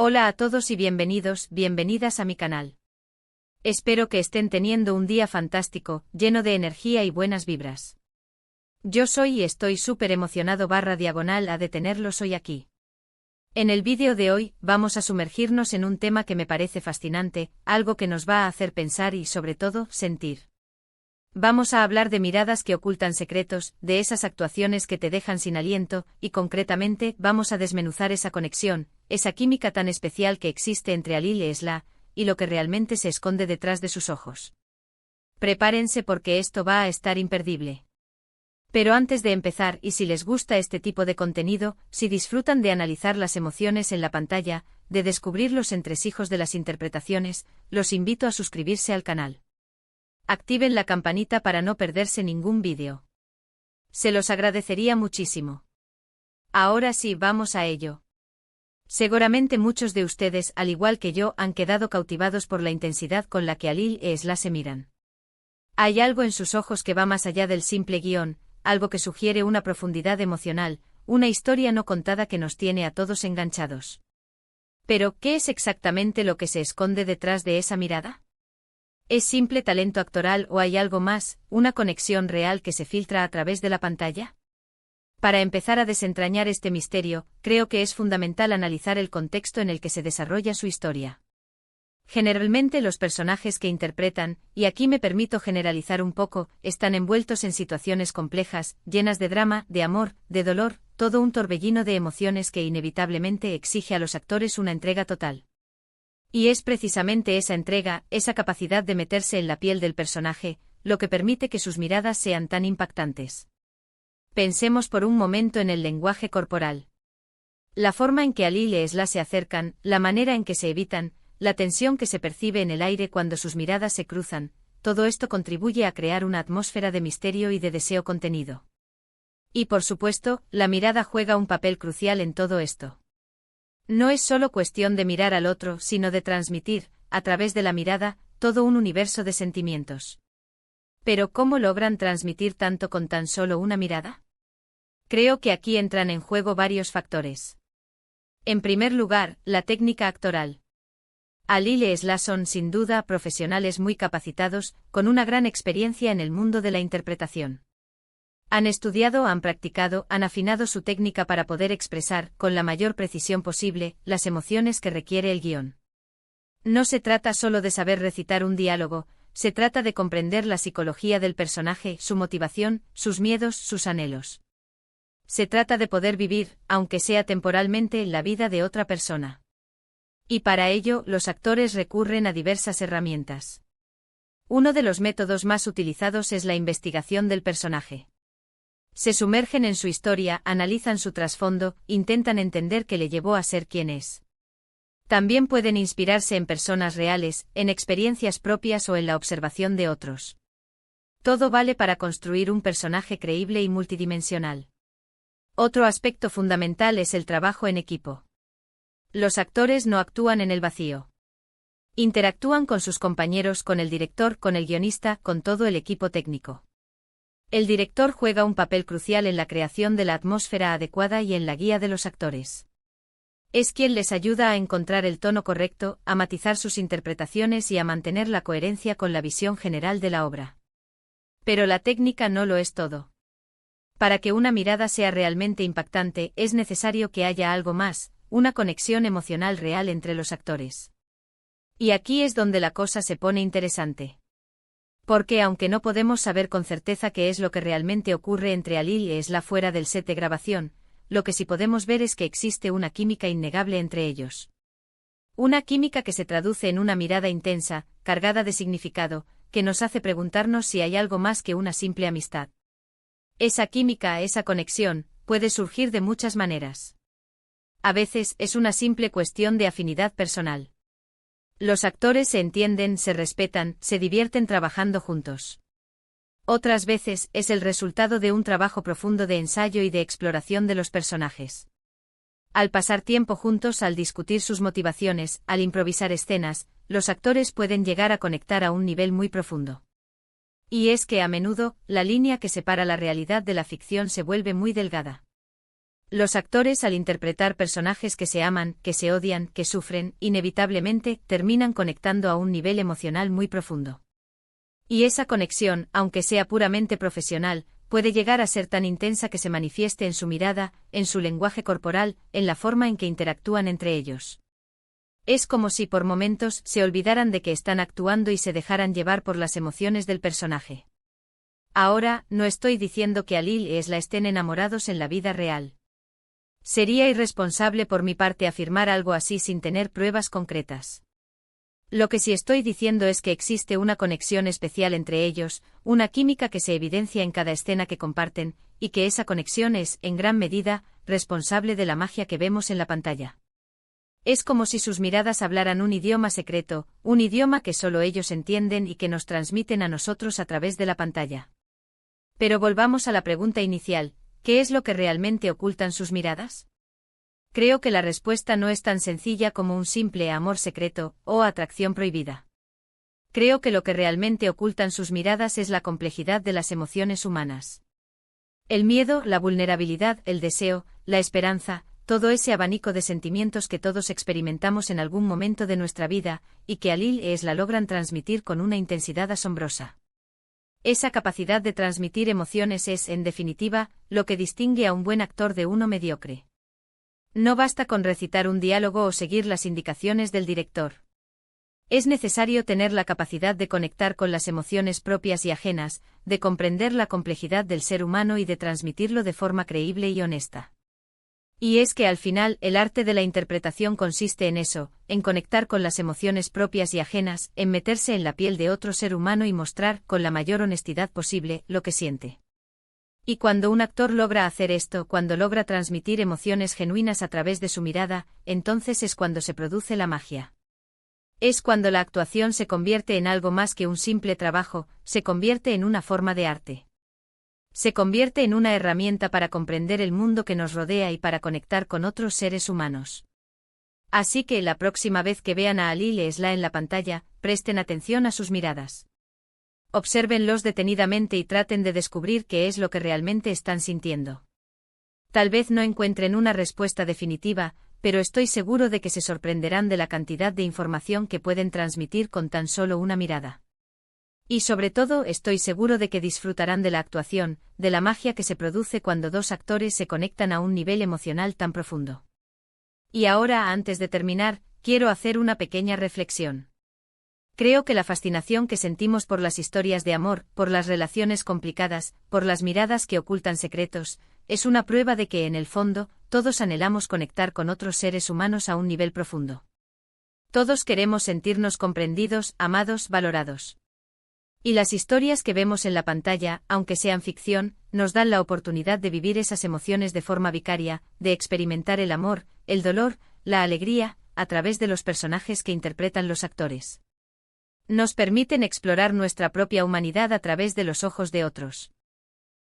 Hola a todos y bienvenidos, bienvenidas a mi canal. Espero que estén teniendo un día fantástico, lleno de energía y buenas vibras. Yo soy y estoy súper emocionado /diagonal a de tenerlos hoy aquí. En el vídeo de hoy, vamos a sumergirnos en un tema que me parece fascinante, algo que nos va a hacer pensar y sobre todo, sentir. Vamos a hablar de miradas que ocultan secretos, de esas actuaciones que te dejan sin aliento, y concretamente, vamos a desmenuzar esa conexión, esa química tan especial que existe entre Alil e Esla, y lo que realmente se esconde detrás de sus ojos. Prepárense porque esto va a estar imperdible. Pero antes de empezar, y si les gusta este tipo de contenido, si disfrutan de analizar las emociones en la pantalla, de descubrir los entresijos de las interpretaciones, los invito a suscribirse al canal. Activen la campanita para no perderse ningún vídeo. Se los agradecería muchísimo. Ahora sí, vamos a ello. Seguramente muchos de ustedes, al igual que yo, han quedado cautivados por la intensidad con la que Alil e Esla se miran. Hay algo en sus ojos que va más allá del simple guión, algo que sugiere una profundidad emocional, una historia no contada que nos tiene a todos enganchados. Pero, ¿qué es exactamente lo que se esconde detrás de esa mirada? ¿Es simple talento actoral o hay algo más, una conexión real que se filtra a través de la pantalla? Para empezar a desentrañar este misterio, creo que es fundamental analizar el contexto en el que se desarrolla su historia. Generalmente los personajes que interpretan, y aquí me permito generalizar un poco, están envueltos en situaciones complejas, llenas de drama, de amor, de dolor, todo un torbellino de emociones que inevitablemente exige a los actores una entrega total. Y es precisamente esa entrega, esa capacidad de meterse en la piel del personaje, lo que permite que sus miradas sean tan impactantes. Pensemos por un momento en el lenguaje corporal. La forma en que Alil e Esla se acercan, la manera en que se evitan, la tensión que se percibe en el aire cuando sus miradas se cruzan, todo esto contribuye a crear una atmósfera de misterio y de deseo contenido. Y por supuesto, la mirada juega un papel crucial en todo esto. No es solo cuestión de mirar al otro, sino de transmitir, a través de la mirada, todo un universo de sentimientos. Pero ¿cómo logran transmitir tanto con tan solo una mirada? Creo que aquí entran en juego varios factores. En primer lugar, la técnica actoral. Alil e Esla son, sin duda, profesionales muy capacitados, con una gran experiencia en el mundo de la interpretación. Han estudiado, han practicado, han afinado su técnica para poder expresar, con la mayor precisión posible, las emociones que requiere el guión. No se trata solo de saber recitar un diálogo, se trata de comprender la psicología del personaje, su motivación, sus miedos, sus anhelos. Se trata de poder vivir, aunque sea temporalmente, la vida de otra persona. Y para ello, los actores recurren a diversas herramientas. Uno de los métodos más utilizados es la investigación del personaje. Se sumergen en su historia, analizan su trasfondo, intentan entender qué le llevó a ser quien es. También pueden inspirarse en personas reales, en experiencias propias o en la observación de otros. Todo vale para construir un personaje creíble y multidimensional. Otro aspecto fundamental es el trabajo en equipo. Los actores no actúan en el vacío. Interactúan con sus compañeros, con el director, con el guionista, con todo el equipo técnico. El director juega un papel crucial en la creación de la atmósfera adecuada y en la guía de los actores. Es quien les ayuda a encontrar el tono correcto, a matizar sus interpretaciones y a mantener la coherencia con la visión general de la obra. Pero la técnica no lo es todo. Para que una mirada sea realmente impactante, es necesario que haya algo más, una conexión emocional real entre los actores. Y aquí es donde la cosa se pone interesante. Porque aunque no podemos saber con certeza qué es lo que realmente ocurre entre Alil e Esla fuera del set de grabación, lo que sí podemos ver es que existe una química innegable entre ellos. Una química que se traduce en una mirada intensa, cargada de significado, que nos hace preguntarnos si hay algo más que una simple amistad. Esa química, esa conexión, puede surgir de muchas maneras. A veces es una simple cuestión de afinidad personal. Los actores se entienden, se respetan, se divierten trabajando juntos. Otras veces es el resultado de un trabajo profundo de ensayo y de exploración de los personajes. Al pasar tiempo juntos, al discutir sus motivaciones, al improvisar escenas, los actores pueden llegar a conectar a un nivel muy profundo. Y es que a menudo, la línea que separa la realidad de la ficción se vuelve muy delgada. Los actores, al interpretar personajes que se aman, que se odian, que sufren, inevitablemente, terminan conectando a un nivel emocional muy profundo. Y esa conexión, aunque sea puramente profesional, puede llegar a ser tan intensa que se manifieste en su mirada, en su lenguaje corporal, en la forma en que interactúan entre ellos. Es como si por momentos se olvidaran de que están actuando y se dejaran llevar por las emociones del personaje. Ahora, no estoy diciendo que Alil y Esla estén enamorados en la vida real. Sería irresponsable por mi parte afirmar algo así sin tener pruebas concretas. Lo que sí estoy diciendo es que existe una conexión especial entre ellos, una química que se evidencia en cada escena que comparten, y que esa conexión es, en gran medida, responsable de la magia que vemos en la pantalla. Es como si sus miradas hablaran un idioma secreto, un idioma que solo ellos entienden y que nos transmiten a nosotros a través de la pantalla. Pero volvamos a la pregunta inicial, ¿qué es lo que realmente ocultan sus miradas? Creo que la respuesta no es tan sencilla como un simple amor secreto o atracción prohibida. Creo que lo que realmente ocultan sus miradas es la complejidad de las emociones humanas. El miedo, la vulnerabilidad, el deseo, la esperanza, todo ese abanico de sentimientos que todos experimentamos en algún momento de nuestra vida, y que Alil y Esla logran transmitir con una intensidad asombrosa. Esa capacidad de transmitir emociones es, en definitiva, lo que distingue a un buen actor de uno mediocre. No basta con recitar un diálogo o seguir las indicaciones del director. Es necesario tener la capacidad de conectar con las emociones propias y ajenas, de comprender la complejidad del ser humano y de transmitirlo de forma creíble y honesta. Y es que al final el arte de la interpretación consiste en eso, en conectar con las emociones propias y ajenas, en meterse en la piel de otro ser humano y mostrar, con la mayor honestidad posible, lo que siente. Y cuando un actor logra hacer esto, cuando logra transmitir emociones genuinas a través de su mirada, entonces es cuando se produce la magia. Es cuando la actuación se convierte en algo más que un simple trabajo, se convierte en una forma de arte. Se convierte en una herramienta para comprender el mundo que nos rodea y para conectar con otros seres humanos. Así que la próxima vez que vean a Alil y Esla en la pantalla, presten atención a sus miradas. Obsérvenlos detenidamente y traten de descubrir qué es lo que realmente están sintiendo. Tal vez no encuentren una respuesta definitiva, pero estoy seguro de que se sorprenderán de la cantidad de información que pueden transmitir con tan solo una mirada. Y sobre todo estoy seguro de que disfrutarán de la actuación, de la magia que se produce cuando dos actores se conectan a un nivel emocional tan profundo. Y ahora, antes de terminar, quiero hacer una pequeña reflexión. Creo que la fascinación que sentimos por las historias de amor, por las relaciones complicadas, por las miradas que ocultan secretos, es una prueba de que en el fondo, todos anhelamos conectar con otros seres humanos a un nivel profundo. Todos queremos sentirnos comprendidos, amados, valorados. Y las historias que vemos en la pantalla, aunque sean ficción, nos dan la oportunidad de vivir esas emociones de forma vicaria, de experimentar el amor, el dolor, la alegría, a través de los personajes que interpretan los actores. Nos permiten explorar nuestra propia humanidad a través de los ojos de otros.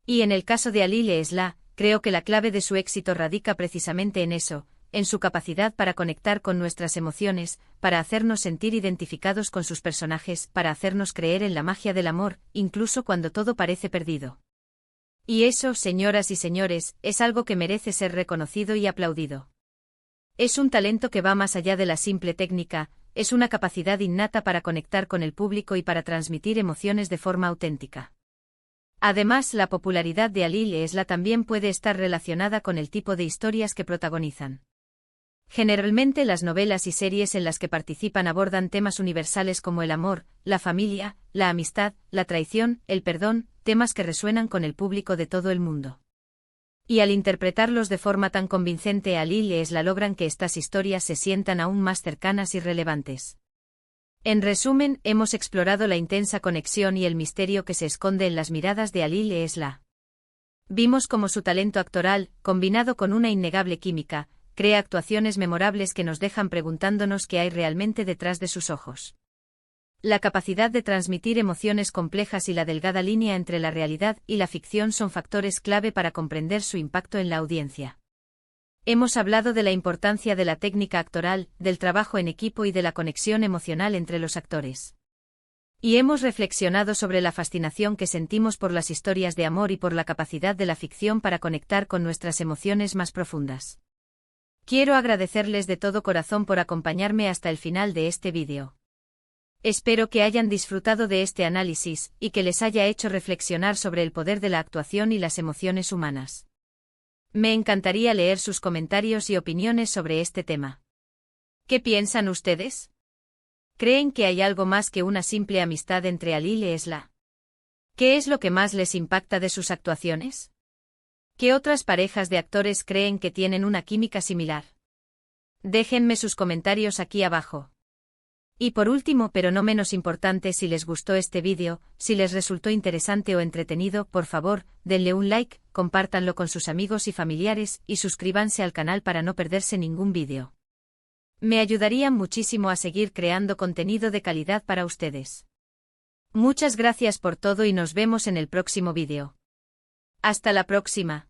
Y en el caso de Alil y Esla, creo que la clave de su éxito radica precisamente en eso, en su capacidad para conectar con nuestras emociones, para hacernos sentir identificados con sus personajes, para hacernos creer en la magia del amor, incluso cuando todo parece perdido. Y eso, señoras y señores, es algo que merece ser reconocido y aplaudido. Es un talento que va más allá de la simple técnica, es una capacidad innata para conectar con el público y para transmitir emociones de forma auténtica. Además, la popularidad de Alil y Esla también puede estar relacionada con el tipo de historias que protagonizan. Generalmente las novelas y series en las que participan abordan temas universales como el amor, la familia, la amistad, la traición, el perdón, temas que resuenan con el público de todo el mundo. Y al interpretarlos de forma tan convincente, Alil y Esla logran que estas historias se sientan aún más cercanas y relevantes. En resumen, hemos explorado la intensa conexión y el misterio que se esconde en las miradas de Alil y Esla. Vimos cómo su talento actoral, combinado con una innegable química, crea actuaciones memorables que nos dejan preguntándonos qué hay realmente detrás de sus ojos. La capacidad de transmitir emociones complejas y la delgada línea entre la realidad y la ficción son factores clave para comprender su impacto en la audiencia. Hemos hablado de la importancia de la técnica actoral, del trabajo en equipo y de la conexión emocional entre los actores. Y hemos reflexionado sobre la fascinación que sentimos por las historias de amor y por la capacidad de la ficción para conectar con nuestras emociones más profundas. Quiero agradecerles de todo corazón por acompañarme hasta el final de este vídeo. Espero que hayan disfrutado de este análisis y que les haya hecho reflexionar sobre el poder de la actuación y las emociones humanas. Me encantaría leer sus comentarios y opiniones sobre este tema. ¿Qué piensan ustedes? ¿Creen que hay algo más que una simple amistad entre Ali y Lesla? ¿Qué es lo que más les impacta de sus actuaciones? ¿Qué otras parejas de actores creen que tienen una química similar? Déjenme sus comentarios aquí abajo. Y por último, pero no menos importante, si les gustó este vídeo, si les resultó interesante o entretenido, por favor, denle un like, compártanlo con sus amigos y familiares y suscríbanse al canal para no perderse ningún vídeo. Me ayudarían muchísimo a seguir creando contenido de calidad para ustedes. Muchas gracias por todo y nos vemos en el próximo vídeo. Hasta la próxima.